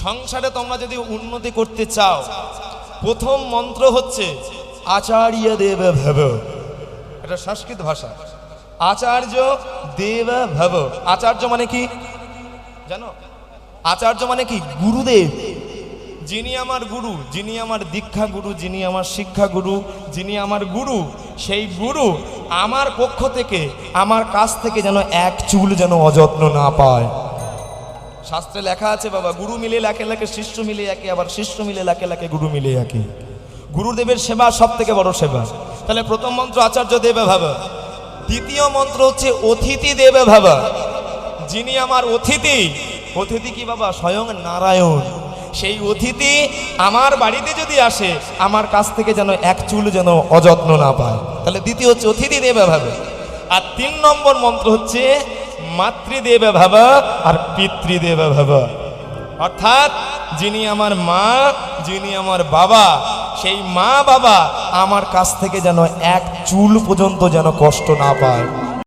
সংসারে তোমরা যদি উন্নতি করতে চাও, প্রথম মন্ত্র হচ্ছে আচার্য দেব ভব। এটা সংস্কৃত ভাষা। আচার্য দেব ভব। আচার্য মানে কি জানো? আচার্য মানে কি? গুরুদেব। যিনি আমার গুরু, যিনি আমার দীক্ষা গুরু, যিনি আমার শিক্ষা গুরু, যিনি আমার গুরু, সেই গুরু আমার পক্ষ থেকে, আমার কাছ থেকে যেন এক চুল যেন অযত্ন না পায়। শাস্ত্রে লেখা আছে বাবা, গুরু মিলে লাখে লাখে শিষ্য মিলে একে, আবার শিষ্য মিলে লাখে লাখে গুরু মিলে একে। গুরুদেবের সেবা সব থেকে বড় সেবা। তাহলে প্রথম মন্ত্র আচার্য দেবে ভাবা। দ্বিতীয় মন্ত্র হচ্ছে অতিথি দেবে ভাবা। যিনি আমার অতিথি, অতিথি কি বাবা? স্বয়ং নারায়ণ। সেই অতিথি আমার বাড়িতে যদি আসে, আমার কাছ থেকে যেন এক চুল যেন অযত্ন না পায়। তাহলে দ্বিতীয় হচ্ছে অতিথি দেবে ভাবা। আর 3 নম্বর মন্ত্র হচ্ছে মাতৃদেবে ভাবা আর পিতৃদেবে ভাবা। অর্থাৎ যিনি আমার মা, যিনি আমার বাবা, সেই মা বাবা আমার কাছ থেকে যেন এক চুল পর্যন্ত যেন কষ্ট না পায়।